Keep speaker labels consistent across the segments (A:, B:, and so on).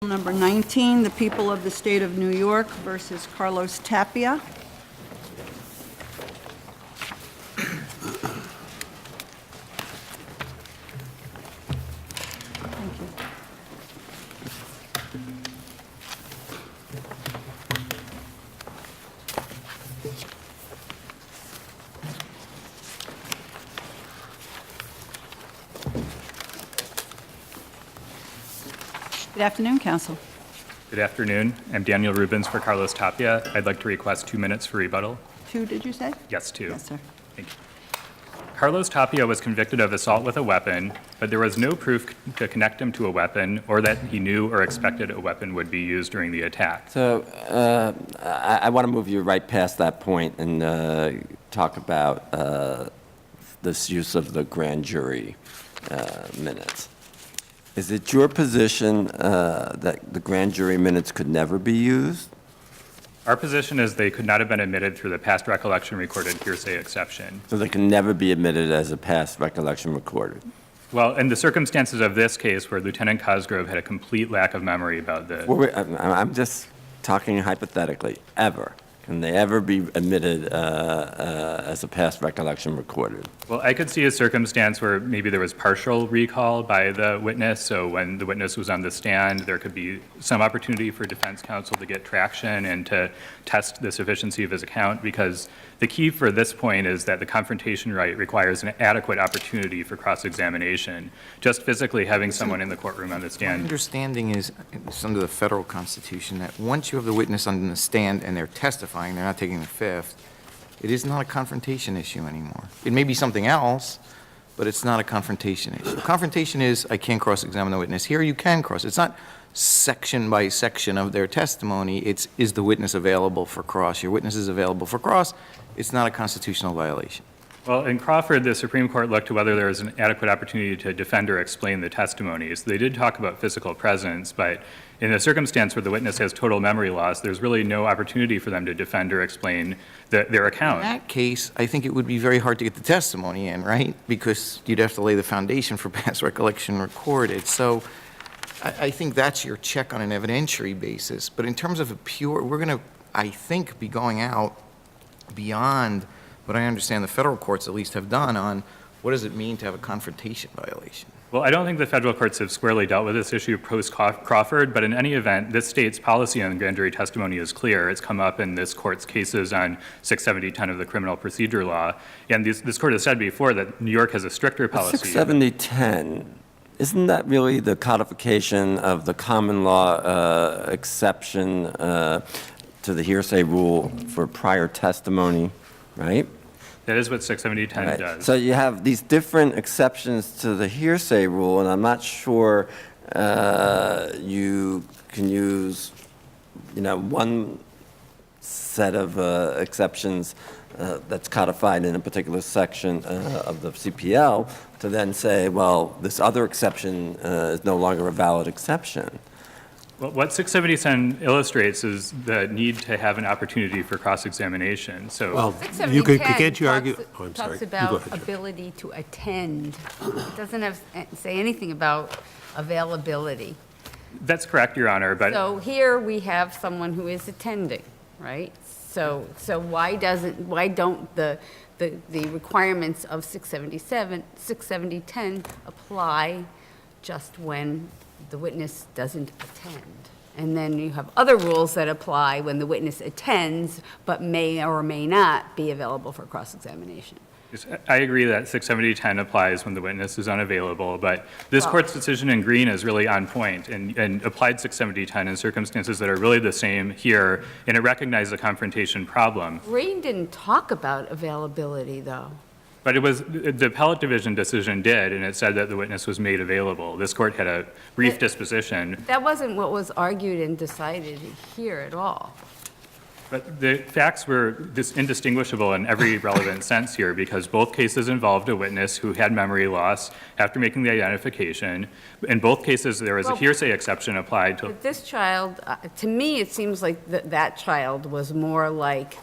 A: Number 19, the people of the state of New York versus Carlos Tapia. Thank you. Good afternoon, counsel.
B: Good afternoon. I'm Daniel Rubens for Carlos Tapia. I'd like to request 2 minutes for rebuttal.
A: 2, did you say?
B: Yes, 2.
A: Yes, sir.
B: Thank you. Carlos Tapia was convicted of assault with a weapon, but there was no proof to connect him to a weapon or that he knew or expected a weapon would be used during the attack.
C: So I want to move you right past that point and talk about this use of the grand jury minutes. Is it your position that the grand jury minutes could never be used?
B: Our position is they could not have been admitted through the past recollection recorded hearsay exception.
C: So they can never be admitted as a past recollection recorded?
B: Well, in the circumstances of this case where Lieutenant Cosgrove had a complete lack of memory about the...
C: I'm just talking hypothetically. Ever. Can they ever be admitted as a past recollection recorded?
B: Well, I could see a circumstance where maybe there was partial recall by the witness, so when the witness was on the stand, there could be some opportunity for defense counsel to get traction and to test the sufficiency of his account, because the key for this point is that the confrontation right requires an adequate opportunity for cross-examination. Just physically having someone in the courtroom on the
D: My
B: stand.
D: understanding is, it's under the federal constitution, that once you have the witness on the stand and they're testifying, they're not taking the fifth, it is not a confrontation issue anymore. It may be something else, but it's not a confrontation issue. Confrontation is, I can't cross-examine the witness. Here you can cross. It's not section by section of their testimony. It's, is the witness available for cross? Your witness is available for cross. It's not a constitutional violation.
B: Well, in Crawford, the Supreme Court looked to whether there was an adequate opportunity to defend or explain the testimonies. They did talk about physical presence, but in a circumstance where the witness has total memory loss, there's really no opportunity for them to defend or explain their account.
D: In that case, I think it would be very hard to get the testimony in, right? Because you'd have to lay the foundation for past recollection recorded. So I think that's your check on an evidentiary basis. But in terms of a pure, we're going to, I think, be going out beyond what I understand the federal courts at least have done on what does it mean to have a confrontation violation.
B: Well, I don't think the federal courts have squarely dealt with this issue post-Crawford, but in any event, this state's policy on grand jury testimony is clear. It's come up in this court's cases on 67010 of the criminal procedure law. And this court has said before that New York has a stricter policy.
C: 67010, isn't that really the codification of the common law exception to the hearsay rule for prior testimony, right?
B: That is what 67010
C: Right.
B: does.
C: So you have these different exceptions to the hearsay rule, and I'm not sure you can use, one set of exceptions that's codified in a particular section of the CPL to then say, well, this other exception is no longer a valid exception.
B: Well, what 67010 illustrates is the need to have an opportunity for cross-examination. So,
E: Well,
F: 67010
E: you could, can't you argue?
F: talks-
E: Oh, I'm sorry.
F: Talks
E: You go
F: about
E: ahead, Joe.
F: ability to attend. It doesn't say anything about availability.
B: that's correct, Your Honor, but
F: So here we have someone who is attending, right? So why don't the requirements of 67010 apply just when the witness doesn't attend? And then you have other rules that apply when the witness attends, but may or may not be available for cross-examination.
B: I agree that 67010 applies when the witness is unavailable, but this court's decision in Green is really on point and applied 67010 in circumstances that are really the same here, and it recognized the confrontation problem.
F: Green didn't talk about availability, though.
B: But it was, the appellate division decision did, and it said that the witness was made available. This court had a brief disposition.
F: That wasn't what was argued and decided here at all.
B: But the facts were indistinguishable in every relevant sense here, because both cases involved a witness who had memory loss after making the identification. In both cases, there was a hearsay exception applied to.
F: But this child, to me, it seems like that child was more like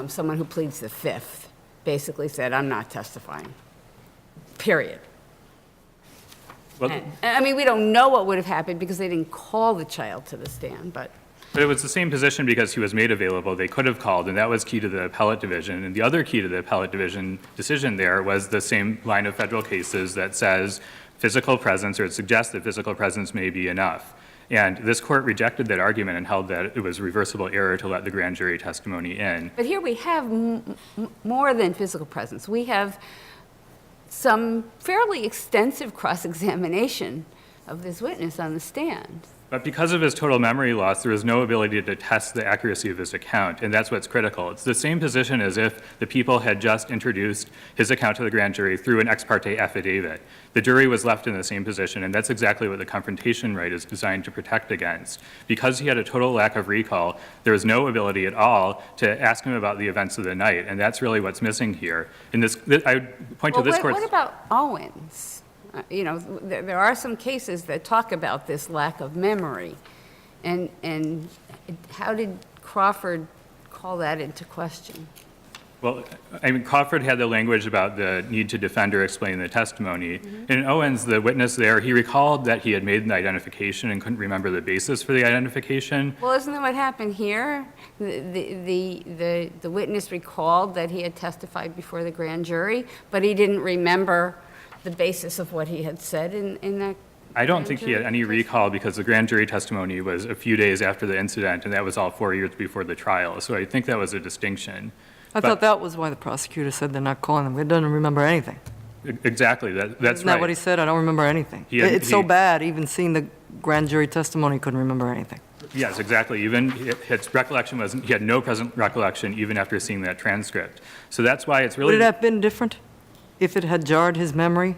F: someone who pleads the fifth, basically said, I'm not testifying, period.
B: Well,
F: I mean, we don't know what would have happened because they didn't call the child to the stand, but.
B: But it was the same position because he was made available. They could have called, and that was key to the appellate division. And the other key to the appellate division decision there was the same line of federal cases that says physical presence, or it suggests that physical presence may be enough. And this court rejected that argument and held that it was reversible error to let the grand jury testimony in.
F: But here we have more than physical presence. We have some fairly extensive cross-examination of this witness on the stand.
B: But because of his total memory loss, there was no ability to test the accuracy of his account, and that's what's critical. It's the same position as if the people had just introduced his account to the grand jury through an ex parte affidavit. The jury was left in the same position, and that's exactly what the confrontation right is designed to protect against. Because he had a total lack of recall, there was no ability at all to ask him about the events of the night, and that's really what's missing here. In this, I would point to this court's...
F: What about Owens? You know, there are some cases that talk about this lack of memory. And how did Crawford call that into question?
B: Well, I mean, Crawford had the language about the need to defend or explain the testimony. In Owens, the witness there, he recalled that he had made an identification and couldn't remember the basis for the identification.
F: Well, isn't that what happened here? The witness recalled that he had testified before the grand jury, but he didn't remember the basis of what he had said in that.
B: I don't think he had any recall because the grand jury testimony was a few days after the incident, and that was all 4 years before the trial. So I think that was a distinction.
E: I thought that was why the prosecutor said they're not calling him. He doesn't remember anything.
B: Exactly, that's right.
E: Isn't that what he said? I don't remember anything. It's so bad, even seeing the grand jury testimony, he couldn't remember anything.
B: Yes, exactly. Even his recollection wasn't, he had no present recollection even after seeing that transcript. So that's why it's really...
E: Would it have been different if it had jarred his memory?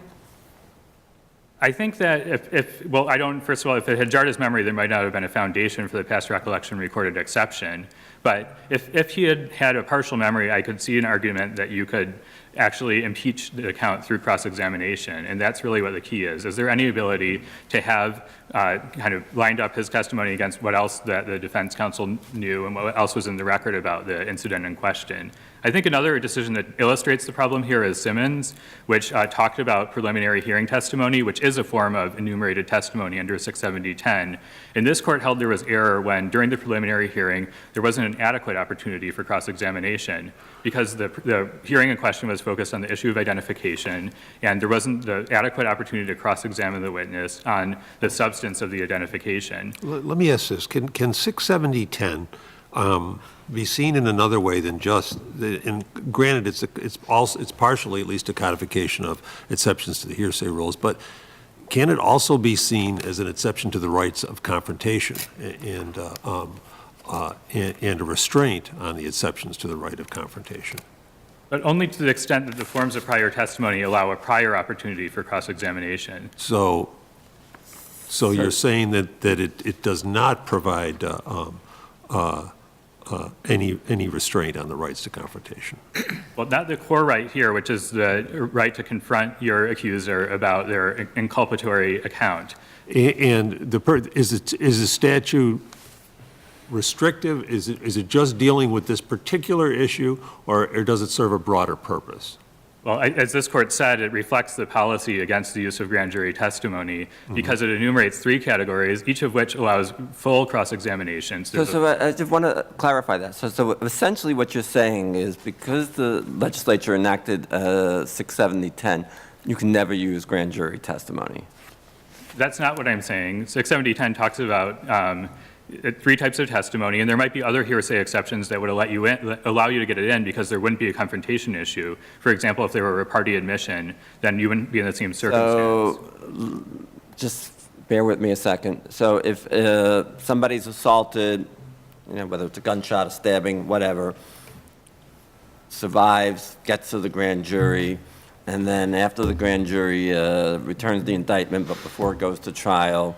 B: I think that well, I don't, first of all, if it had jarred his memory, there might not have been a foundation for the past recollection recorded exception. But if he had had a partial memory, I could see an argument that you could actually impeach the account through cross-examination. And that's really what the key is. Is there any ability to have kind of lined up his testimony against what else that the defense counsel knew and what else was in the record about the incident in question? I think another decision that illustrates the problem here is Simmons, which talked about preliminary hearing testimony, which is a form of enumerated testimony under 670-10. And this court held there was error when, during the preliminary hearing, there wasn't an adequate opportunity for cross-examination because the hearing in question was focused on the issue of identification, and there wasn't the adequate opportunity to cross-examine the witness on the substance of the identification.
G: Let me ask this. Can 670-10 be seen in another way than just, and granted, it's partially at least a codification of exceptions to the hearsay rules, but can it also be seen as an exception to the rights of confrontation and a restraint on the exceptions to the right of confrontation?
B: But only to the extent that the forms of prior testimony allow a prior opportunity for cross-examination.
G: So you're saying that it does not provide any restraint on the rights to confrontation?
B: Well, not the core right here, which is the right to confront your accuser about their inculpatory account.
G: And is the statute restrictive? Is it just dealing with this particular issue, or does it serve a broader purpose?
B: Well, as this court said, it reflects the policy against the use of grand jury testimony because it enumerates 3 categories, each of which allows full cross-examination.
C: So I just want to clarify that. So essentially what you're saying is because the legislature enacted 670-10, you can never use grand jury testimony.
B: That's not what I'm saying. 670-10 talks about 3 types of testimony, and there might be other hearsay exceptions that would allow you to get it in because there wouldn't be a confrontation issue. For example, if there were a party admission, then you wouldn't be in the same circumstance.
C: So just bear with me a second. So if somebody's assaulted, whether it's a gunshot, a stabbing, whatever, survives, gets to the grand jury, and then after the grand jury returns the indictment, but before it goes to trial,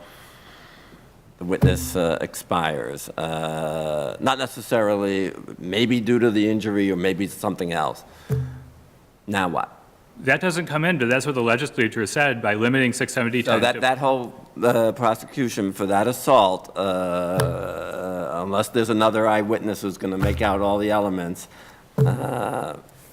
C: the witness expires. Not necessarily, maybe due to the injury or maybe something else. Now what?
B: That doesn't come in, but that's what the legislature said by limiting 670-10.
C: So that whole prosecution for that assault, unless there's another eyewitness who's going to make out all the elements,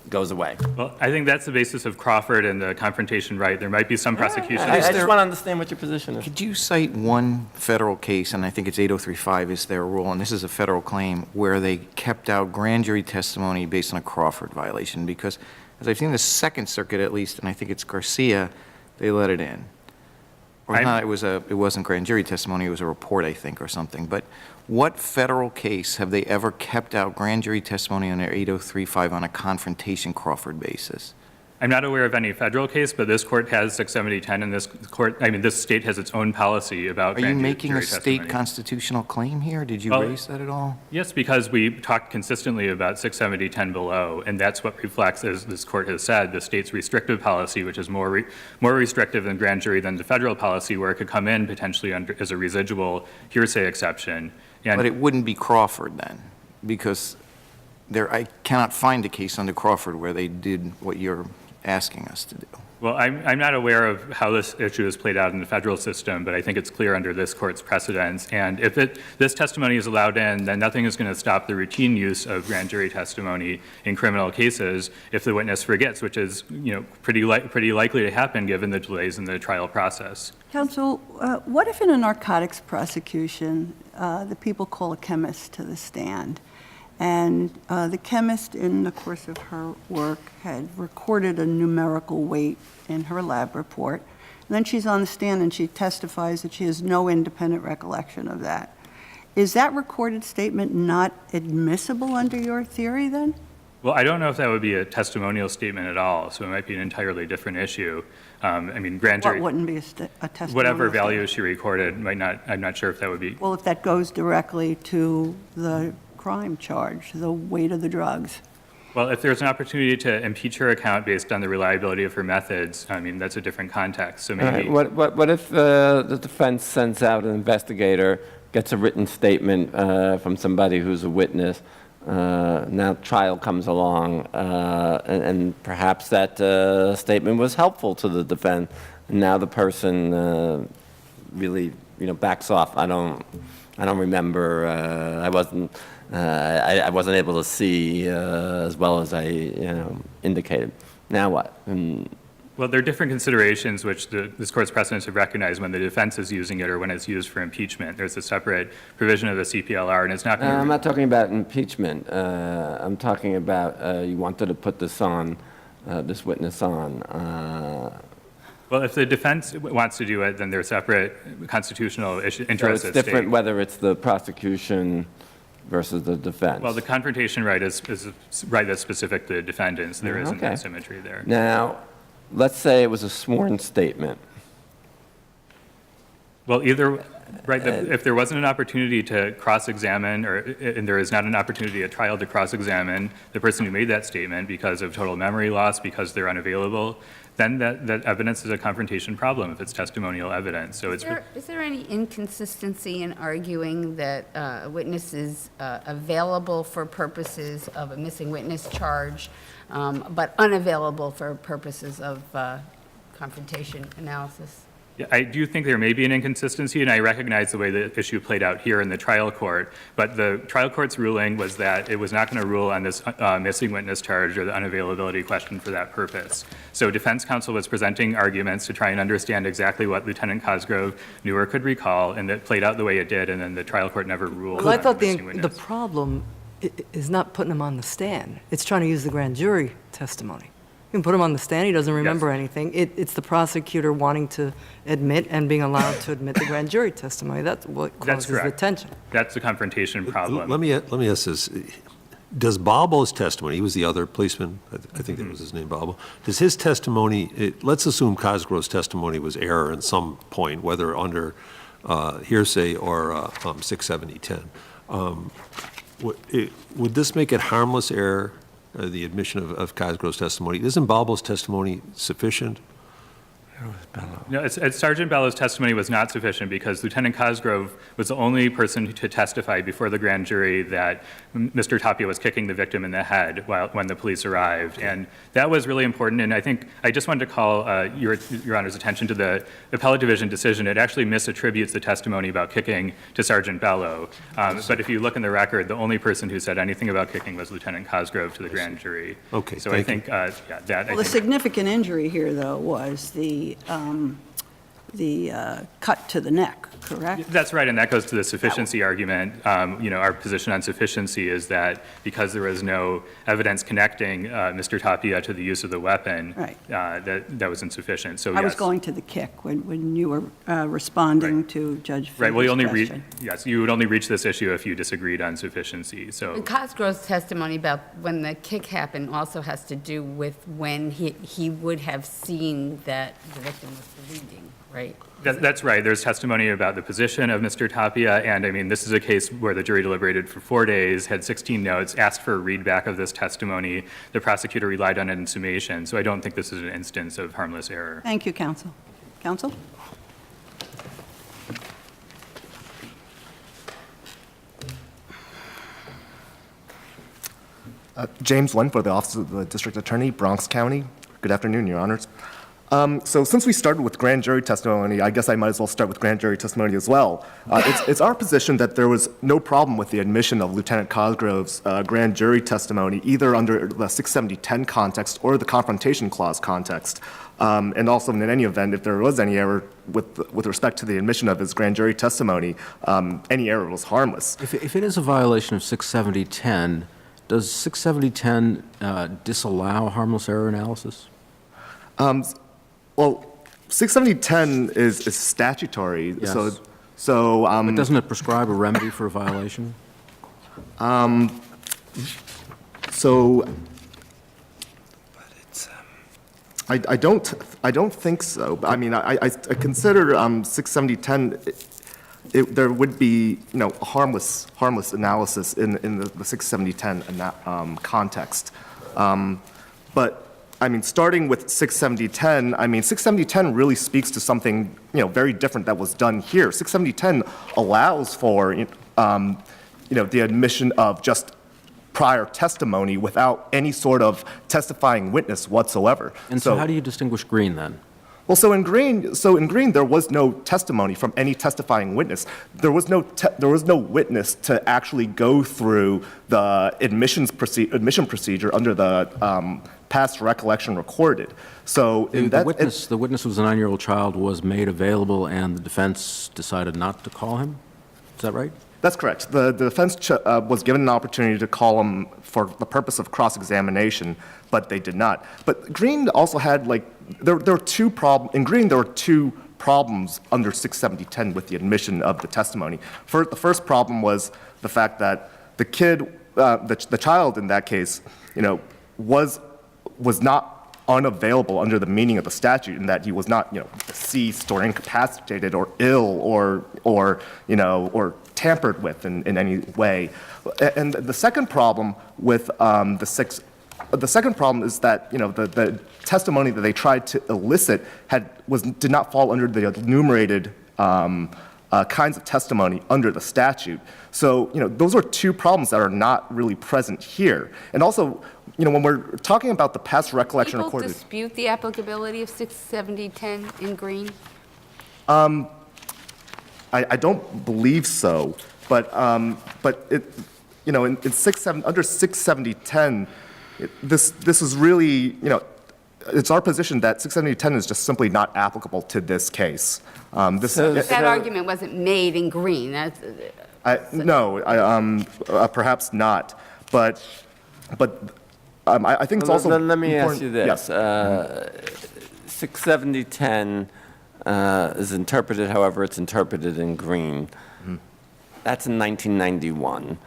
C: goes away.
B: Well, I think that's the basis of Crawford and the confrontation right. There might be some prosecution.
C: I just want to understand what your position is.
D: Could you cite one federal case, and I think it's 8035 is their rule, and this is a federal claim, where they kept out grand jury testimony based on a Crawford violation? Because as I've seen the Second Circuit at least, and I think it's Garcia, they let it in. Or not, it wasn't grand jury testimony, it was a report, I think, or something. But what federal case have they ever kept out grand jury testimony on their 8035 on a confrontation Crawford basis?
B: I'm not aware of any federal case, but this court has 67010, and this state has its own policy about
D: Are you
B: grand
D: making
B: jury
D: a state
B: testimony.
D: constitutional claim here? Did you
B: Well,
D: raise that at all?
B: Yes, because we talked consistently about 67010 below, and that's what reflects, as this court has said, the state's restrictive policy, which is more restrictive than grand jury than the federal policy, where it could come in potentially as a residual hearsay exception. And
D: But it wouldn't be Crawford then, because I cannot find a case under Crawford where they did what you're asking us to do.
B: Well, I'm not aware of how this issue is played out in the federal system, but I think it's clear under this court's precedents. And if this testimony is allowed in, then nothing is going to stop the routine use of grand jury testimony in criminal cases if the witness forgets, which is, pretty likely to happen given the delays in the trial process.
A: Counsel, what if in a narcotics prosecution, the people call a chemist to the stand, and the chemist, in the course of her work, had recorded a numerical weight in her lab report. And then she's on the stand and she testifies that she has no independent recollection of that. Is that recorded statement not admissible under your theory then?
B: Well, I don't know if that would be a testimonial statement at all, so it might be an entirely different issue. Grand jury.
A: What wouldn't be a testimonial
B: Whatever value
A: statement?
B: she recorded might not, I'm not sure if that would be.
A: Well, if that goes directly to the crime charge, the weight of the drugs.
B: Well, if there's an opportunity to impeach her account based on the reliability of her methods, that's a different context. So
C: All
B: maybe.
C: right, what if the defense sends out an investigator, gets a written statement from somebody who's a witness, now trial comes along, and perhaps that statement was helpful to the defense, and now the person really, backs off. I don't remember. I wasn't able to see as well as I, indicated. Now what?
B: Well, there are different considerations which this court's precedents have recognized when the defense is using it or when it's used for impeachment. There's a separate provision of the CPLR, and it's not going to.
C: I'm not talking about impeachment. I'm talking about you wanted to put this on, this witness on.
B: Well, if the defense wants to do it, then there's separate constitutional interests
C: So it's
B: at
C: different
B: stake.
C: whether it's the prosecution versus the defense.
B: Well, the confrontation right is a right that's specific to defendants. There isn't
C: Okay.
B: that symmetry there.
C: Now, let's say it was a sworn statement.
B: Well, if there wasn't an opportunity to cross-examine, and there is not an opportunity at trial to cross-examine the person who made that statement because of total memory loss, because they're unavailable, then that evidence is a confrontation problem if it's testimonial evidence. So
F: Is there any inconsistency in arguing that a witness is available for purposes of a missing witness charge, but unavailable for purposes of confrontation analysis?
B: Yeah, I do think there may be an inconsistency, and I recognize the way the issue played out here in the trial court, but the trial court's ruling was that it was not going to rule on this missing witness charge or the unavailability question for that purpose. So defense counsel was presenting arguments to try and understand exactly what Lieutenant Cosgrove knew or could recall, and that played out the way it did, and then the trial court never ruled
E: Well, I
B: on
E: thought
B: the
E: the
B: missing witness.
E: problem is not putting him on the stand. It's trying to use the grand jury testimony. You can put him on the stand, he doesn't remember anything. It's the prosecutor wanting to admit and being allowed to admit the grand jury testimony. That's what causes the
B: correct.
E: tension.
B: That's the confrontation problem.
G: Let me ask this. Does Balbo's testimony, he was the other policeman, I think that was his name, Balbo, does his testimony, let's assume Cosgrove's testimony was error at some point, whether under hearsay or 670-10. Would this make it harmless error, the admission of Cosgrove's testimony? Isn't Balbo's testimony sufficient?
B: No, Sergeant Bellow's testimony was not sufficient because Lieutenant Cosgrove was the only person to testify before the grand jury that Mr. Tapia was kicking the victim in the head when the police arrived. And that was really important. And I think I just wanted to call Your Honor's attention to the appellate division decision. It actually misattributes the testimony about kicking to Sergeant Bellow. But if you look in the record, the only person who said anything about kicking was Lieutenant Cosgrove to the grand jury.
G: Okay,
B: So I
G: thank
B: think, yeah, that,
A: Well,
B: I
A: the
B: think,
A: significant injury here, though, was the cut to the neck, correct?
B: that's right, and that goes to the sufficiency argument. You know, our position on sufficiency is that because there was no evidence connecting Mr. Tapia to the use of the weapon,
A: Right.
B: That was insufficient. So
A: I was
B: yes.
A: going to the kick when you were responding
B: Right.
A: to Judge
B: Right, well, you only
A: Faber's
B: reach,
A: question.
B: yes, you would only reach this issue if you disagreed on sufficiency, so.
F: And Cosgrove's testimony about when the kick happened also has to do with when he would have seen that the victim was bleeding, right?
B: That's right. There's testimony about the position of Mr. Tapia, and I mean, this is a case where the jury deliberated for 4 days, had 16 notes, asked for a readback of this testimony. The prosecutor relied on it in summation, so I don't think this is an instance of harmless error.
A: Thank you, counsel. Counsel?
H: James Wen for the Office of the District Attorney, Bronx County. Good afternoon, Your Honors. So since we started with grand jury testimony, I guess I might as well start with grand jury testimony as well. It's our position that there was no problem with the admission of Lieutenant Cosgrove's grand jury testimony, either under the 670-10 context or the Confrontation Clause context. And also, in any event, if there was any error with respect to the admission of his grand jury testimony, any error was harmless.
I: If it is a violation of 670-10, does 670-10 disallow harmless error analysis?
H: Well, 670-10 is statutory,
I: Yes.
H: so
I: But doesn't it prescribe a remedy for a violation?
H: So, I don't think so. I mean, I consider 670-10. There would be, a harmless analysis in the 670-10 context. But I mean, starting with 670-10, I mean, 670-10 really speaks to something, very different that was done here. 670-10 allows for, the admission of just prior testimony without any sort of testifying witness whatsoever.
I: And so how do you distinguish Green then?
H: Well, so in Green, there was no testimony from any testifying witness. There was no witness to actually go through the admission procedure under the past recollection recorded. So in
I: The witness was a 9-year-old child, was made available, and the defense decided not to call him? Is that right?
H: That's correct. The defense was given an opportunity to call him for the purpose of cross-examination, but they did not. But Green also had, there were two problems. In Green, there were two problems under 670-10 with the admission of the testimony. The first problem was the fact that the kid, the child in that case, was not unavailable under the meaning of the statute, in that he was not, deceased or incapacitated or ill or tampered with in any way. And the second problem with the second problem is that, the testimony that they tried to elicit did not fall under the enumerated kinds of testimony under the statute. So, those are two problems that are not really present here. And also, when we're talking about the past recollection
F: People
H: recorded.
F: dispute the applicability of 670-10 in Green?
H: I don't believe so, but it, under 670-10, this is really, it's our position that 670-10 is just simply not applicable to this case.
F: That argument wasn't made in Green.
H: Perhaps not, but I think it's also
C: Let me ask you
H: important-
C: this.
H: Yes.
C: 670-10 is interpreted however it's interpreted in Green. That's in 1991.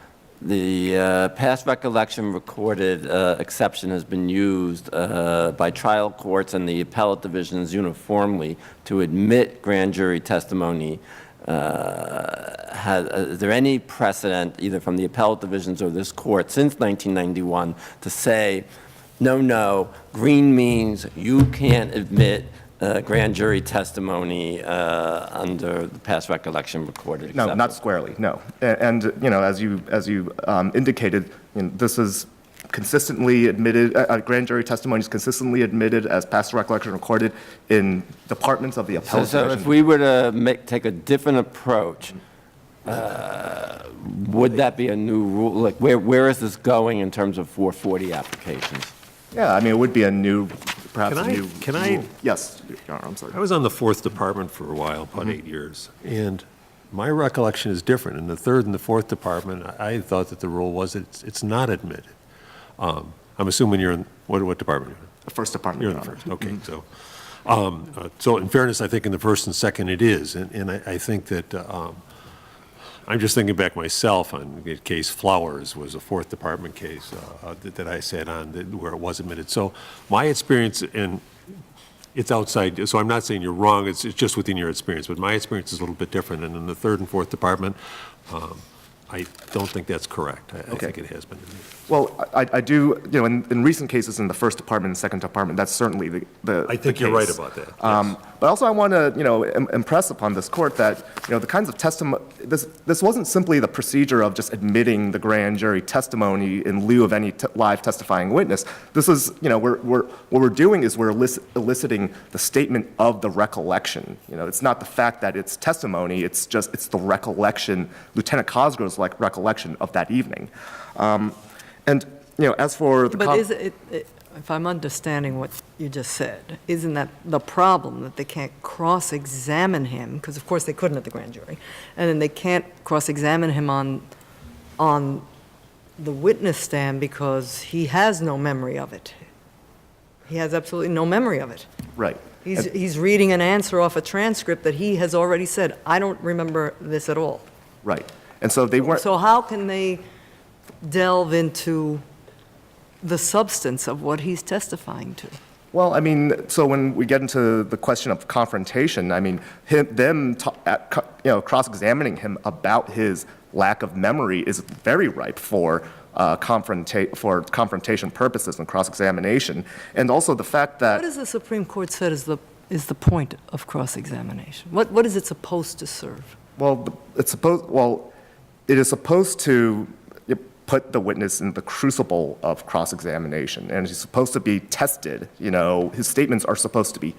C: The past recollection recorded exception has been used by trial courts and the appellate divisions uniformly to admit grand jury testimony. Is there any precedent, either from the appellate divisions or this court, since 1991 to say, no, Green means you can't admit grand jury testimony under the past recollection recorded
H: No,
C: acceptable?
H: not squarely, no. And, as you indicated, this is consistently admitted, grand jury testimony is consistently admitted as past recollection recorded in departments of the appellate
C: So
H: division.
C: if we were to take a different approach, would that be a new rule? Like, where is this going in terms of 440 applications?
H: Yeah, I mean, it would be a new, perhaps
G: Can
H: a
G: I-
H: new.
G: can I-
H: rule. Yes, Your Honor, I'm sorry.
G: I was on the fourth department for a while, about 8 years, and my recollection is different. In the third and the fourth department, I thought that the rule was it's not admitted. I'm assuming you're in, what department are you in?
H: The first department,
G: You're in
H: Your
G: the
H: Honor.
G: first, okay, so in fairness, I think in the first and second it is, and I think that, I'm just thinking back myself on the case Flowers was a fourth department case that I sat on where it was admitted. So my experience, and it's outside, so I'm not saying you're wrong, it's just within your experience, but my experience is a little bit different, and in the third and fourth department, I don't think that's correct. I think it has been admitted.
H: Well, I do, in recent cases in the first department and second department, that's certainly the
G: I think
H: the
G: you're right
H: case.
G: about that, yes.
H: But also I want to, impress upon this court that, the kinds of testimony, this wasn't simply the procedure of just admitting the grand jury testimony in lieu of any live testifying witness. This is, what we're doing is we're eliciting the statement of the recollection. It's not the fact that it's testimony, it's the recollection, Lieutenant Cosgrove's recollection of that evening. And, as for the.
E: But is it, if I'm understanding what you just said, isn't that the problem, that they can't cross-examine him, because of course they couldn't at the grand jury, and then they can't cross-examine him on the witness stand because he has no memory of it. He has absolutely no memory of it.
H: Right.
E: He's reading an answer off a transcript that he has already said, I don't remember this at all.
H: Right. And so they weren't.
E: So how can they delve into the substance of what he's testifying to?
H: Well, I mean, so when we get into the question of confrontation, I mean, cross-examining him about his lack of memory is very ripe for confrontation purposes and cross-examination, and also the fact that.
E: What has the Supreme Court said is the point of cross-examination? What is it supposed to serve?
H: Well, it is supposed to put the witness in the crucible of cross-examination, and he's supposed to be tested. His statements are supposed to be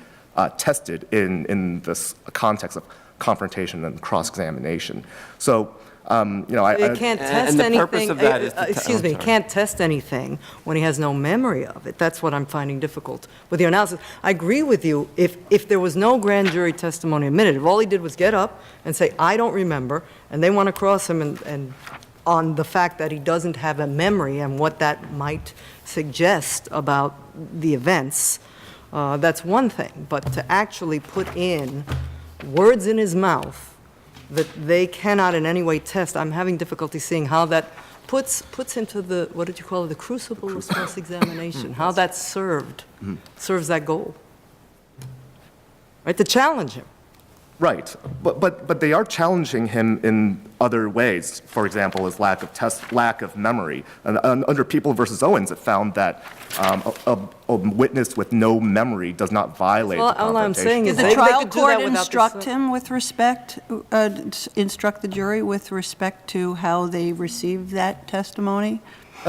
H: tested in this context of confrontation and cross-examination. So,
E: You can't test
C: and the
E: anything.
C: purpose of that is to
E: Excuse me, you can't test anything when he has no memory of it. That's what I'm finding difficult with your analysis. I agree with you. If there was no grand jury testimony admitted, if all he did was get up and say, I don't remember, and they want to cross him and on the fact that he doesn't have a memory and what that might suggest about the events, that's one thing. But to actually put in words in his mouth that they cannot in any way test, I'm having difficulty seeing how that puts into the, what did you call it, the crucible of cross-examination, how that serves that goal. Right, to challenge him.
H: Right, but they are challenging him in other ways. For example, his lack of memory. And under People versus Owens, it found that a witness with no memory does not violate the
E: All I'm
H: confrontation.
E: saying is
A: Did
E: they
A: the trial
E: could do
A: court
E: that without
A: instruct him with respect, instruct the jury with respect to how they received that testimony?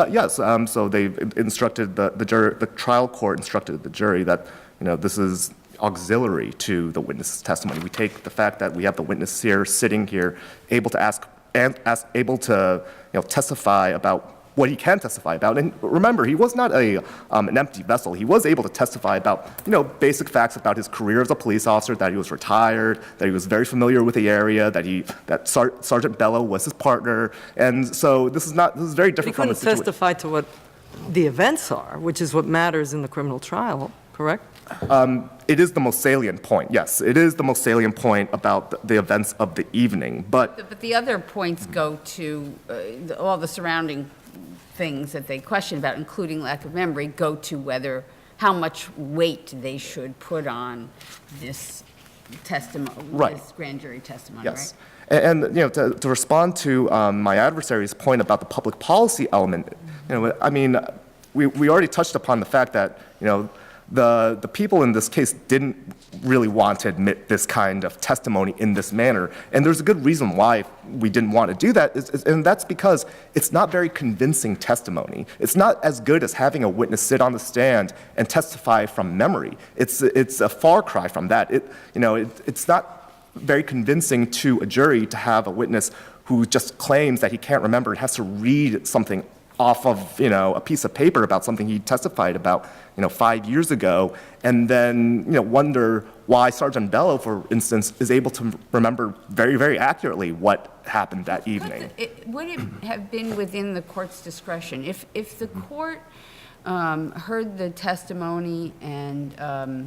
H: Yes, so they instructed the trial court instructed the jury that, this is auxiliary to the witness's testimony. We take the fact that we have the witness here, sitting here, able to testify about what he can testify about. And remember, he was not an empty vessel. He was able to testify about, basic facts about his career as a police officer, that he was retired, that he was very familiar with the area, that Sergeant Bello was his partner. And so this is very
E: He
H: different from the
E: couldn't
H: situation.
E: testify to what the events are, which is what matters in the criminal trial, correct?
H: It is the most salient point, yes. It is the most salient point about the events of the evening,
F: But the other points go to, all the surrounding things that they question about, including lack of memory, go to how much weight they should put on this testimony,
H: Right.
F: this grand jury testimony, right?
H: yes. And to respond to my adversary's point about the public policy element, I mean, we already touched upon the fact that, The people in this case didn't really want to admit this kind of testimony in this manner, and there's a good reason why we didn't want to do that, and that's because it's not very convincing testimony. It's not as good as having a witness sit on the stand and testify from memory. It's a far cry from that. It's not very convincing to a jury to have a witness who just claims that he can't remember and has to read something off of, a piece of paper about something he testified about, 5 years ago, and then, wonder why Sergeant Bello, for instance, is able to remember very, very accurately what happened that evening.
F: Would it have been within the court's discretion if the court heard the testimony and I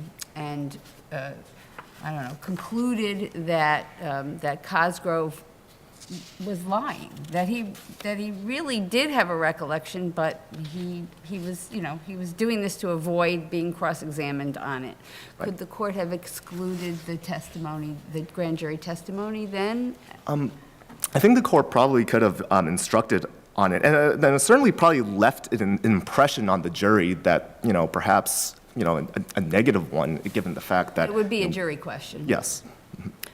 F: don't know, concluded that Cosgrove was lying, that he really did have a recollection, but he was doing this to avoid being cross-examined on it. Could the court have excluded the testimony, the grand jury testimony then?
H: I think the court probably could have instructed on it, and then it certainly probably left an impression on the jury that, perhaps, a negative one, given the fact that...
F: It would be a jury question.
H: Yes.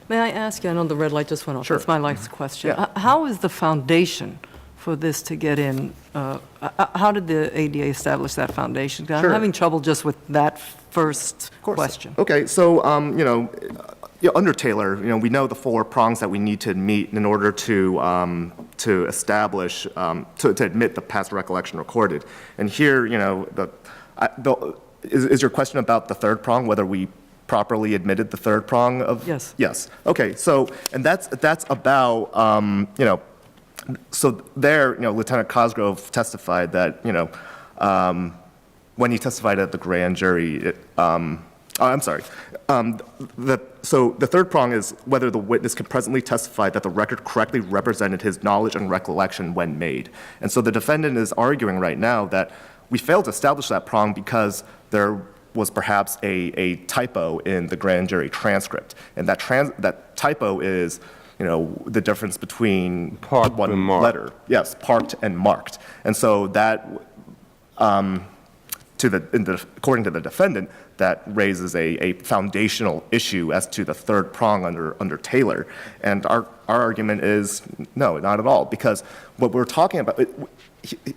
E: May I ask you, I know the red light just went off.
H: Sure.
E: That's my last question.
H: Yeah.
E: How is the foundation for this to get in? How did the ADA establish that foundation? 'Cause
H: Sure.
E: I'm having trouble just with that first question.
H: Okay, so, under Taylor, we know the 4 prongs that we need to meet in order to establish, to admit the past recollection recorded. And here, is your question about the 3rd prong, whether we properly admitted the 3rd prong of?
E: Yes.
H: Yes. Okay, so, and that's about, so there, Lieutenant Cosgrove testified that, when he testified at the grand jury, I'm sorry. So the 3rd prong is whether the witness can presently testify that the record correctly represented his knowledge and recollection when made. And so the defendant is arguing right now that we failed to establish that prong because there was perhaps a typo in the grand jury transcript. And that typo is, the difference between
C: Parked
H: one
C: and marked.
H: letter. Yes, parked and marked. And so that, according to the defendant, that raises a foundational issue as to the 3rd prong under Taylor. And our argument is, no, not at all, because what we're talking about,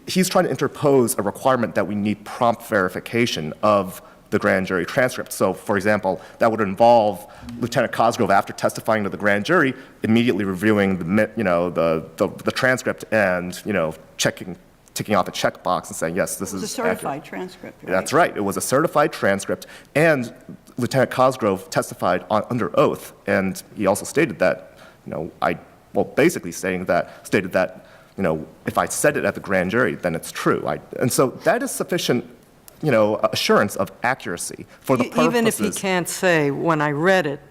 H: he's trying to interpose a requirement that we need prompt verification of the grand jury transcript. So, for example, that would involve Lieutenant Cosgrove, after testifying to the grand jury, immediately reviewing the transcript and, ticking off a checkbox and saying, yes, this is
A: It's a certified
H: accurate.
A: transcript, right?
H: That's right. It was a certified transcript, and Lieutenant Cosgrove testified under oath, and he also stated that, basically stated that, if I said it at the grand jury, then it's true. And so that is sufficient, assurance of accuracy for the purposes.
E: Even if he can't say, when I read it,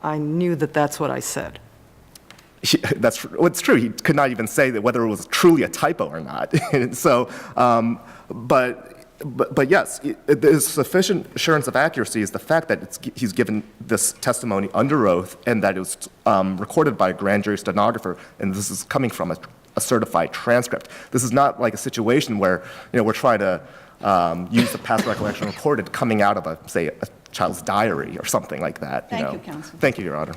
E: I knew that that's what I said.
H: It's true. He could not even say that whether it was truly a typo or not. And so, but yes, there's sufficient assurance of accuracy is the fact that he's given this testimony under oath and that it was recorded by a grand jury stenographer, and this is coming from a certified transcript. This is not like a situation where we're trying to use the past recollection recorded coming out of say a child's diary or something like that.
A: Thank you, counsel.
H: Thank you, Your Honor.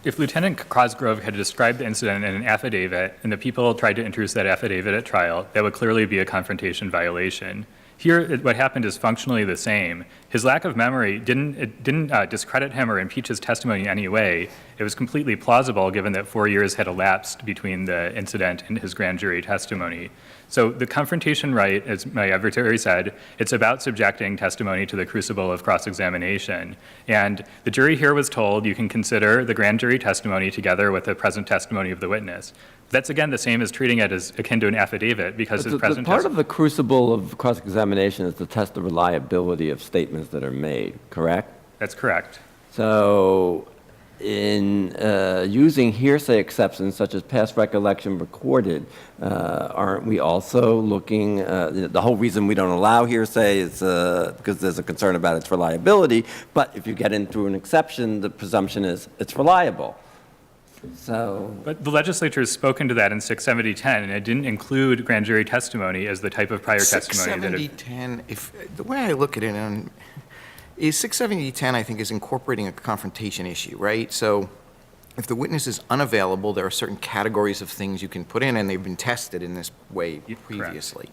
B: If Lieutenant Cosgrove had described the incident in an affidavit and the people tried to introduce that affidavit at trial, that would clearly be a confrontation violation. Here, what happened is functionally the same. His lack of memory didn't discredit him or impeach his testimony in any way. It was completely plausible given that 4 years had elapsed between the incident and his grand jury testimony. So the confrontation right, as my adversary said, it's about subjecting testimony to the crucible of cross-examination. And the jury here was told you can consider the grand jury testimony together with the present testimony of the witness. That's, again, the same as treating it as akin to an affidavit because his present
C: Part of the crucible of cross-examination is to test the reliability of statements that are made, correct?
B: That's correct.
C: So in using hearsay exceptions such as past recollection recorded, aren't we also looking, the whole reason we don't allow hearsay is because there's a concern about its reliability, but if you get into an exception, the presumption is it's reliable. So,
B: But the legislature has spoken to that in 67010, and it didn't include grand jury testimony as the type of prior testimony that it.
D: 67010, the way I look at it is 67010, I think, is incorporating a confrontation issue, right? So if the witness is unavailable, there are certain categories of things you can put in, and they've been tested in this way previously.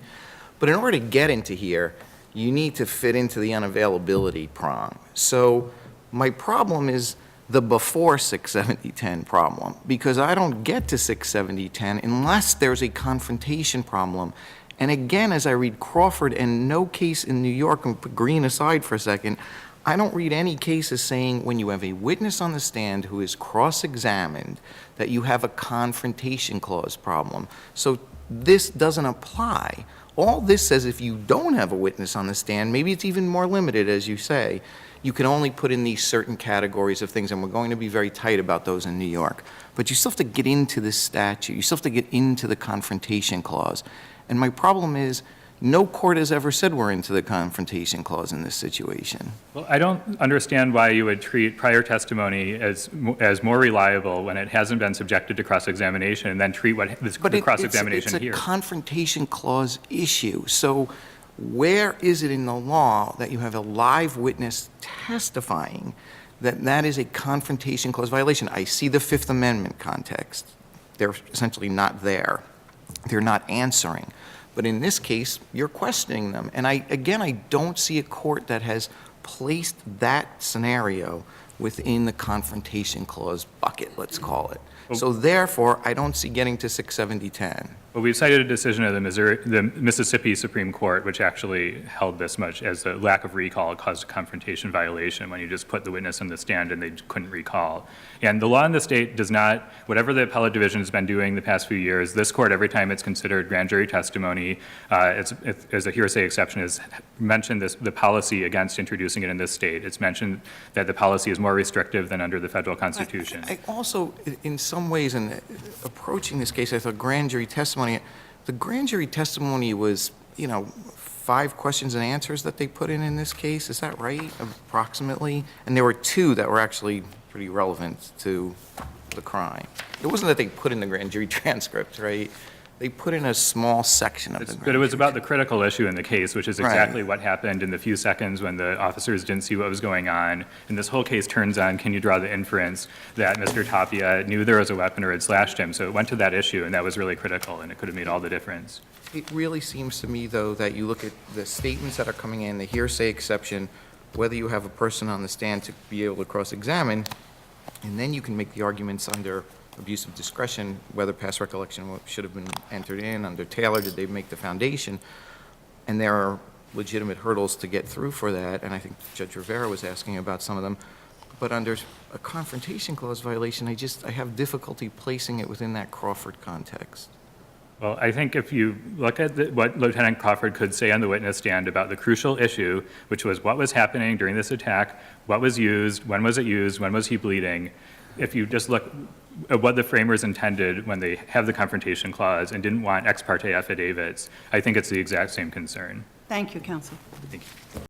D: But in order to get into here, you need to fit into the unavailability prong. So my problem is the before 67010 problem, because I don't get to 67010 unless there's a confrontation problem. And again, as I read Crawford and no case in New York, and put Green aside for a second, I don't read any cases saying when you have a witness on the stand who is cross-examined that you have a confrontation clause problem. So this doesn't apply. All this says, if you don't have a witness on the stand, maybe it's even more limited, as you say, you can only put in these certain categories of things, and we're going to be very tight about those in New York. But you still have to get into this statute. You still have to get into the confrontation clause. And my problem is, no court has ever said we're into the confrontation clause in this situation.
B: Well, I don't understand why you would treat prior testimony as more reliable when it hasn't been subjected to cross-examination, and then treat the cross-examination here.
D: It's a confrontation clause issue. So where is it in the law that you have a live witness testifying that is a confrontation clause violation? I see the Fifth Amendment context. They're essentially not there. They're not answering. But in this case, you're questioning them. And I don't see a court that has placed that scenario within the confrontation clause bucket, let's call it. So therefore, I don't see getting to 67010.
B: Well, we've cited a decision of the Mississippi Supreme Court, which actually held this much as a lack of recall caused a confrontation violation when you just put the witness on the stand and they couldn't recall. And the law in the state does not, whatever the appellate division has been doing the past few years, this court, every time it's considered grand jury testimony, as a hearsay exception, has mentioned the policy against introducing it in this state. It's mentioned that the policy is more restrictive than under the federal Constitution.
D: I also, in some ways, in approaching this case, I thought grand jury testimony, the grand jury testimony was, 5 questions and answers that they put in this case. Is that right, approximately? And there were 2 that were actually pretty relevant to the crime. It wasn't that they put in the grand jury transcript, right? They put in a small section of the grand jury.
B: But it was about the critical issue in the case, which is exactly
D: Right.
B: what happened in the few seconds when the officers didn't see what was going on. And this whole case turns on, can you draw the inference that Mr. Tapia knew there was a weapon or had slashed him? So it went to that issue, and that was really critical, and it could have made all the difference.
D: It really seems to me, though, that you look at the statements that are coming in, the hearsay exception, whether you have a person on the stand to be able to cross-examine, and then you can make the arguments under abuse of discretion, whether past recollection should have been entered in. Under Taylor, did they make the foundation? And there are legitimate hurdles to get through for that, and I think Judge Rivera was asking about some of them. But under a confrontation clause violation, I have difficulty placing it within that Crawford context.
B: Well, I think if you look at what Lieutenant Crawford could say on the witness stand about the crucial issue, which was what was happening during this attack, what was used, when was it used, when was he bleeding, if you just look at what the framers intended when they have the confrontation clause and didn't want ex parte affidavits, I think it's the exact same concern.
A: Thank you, counsel.
B: Thank you.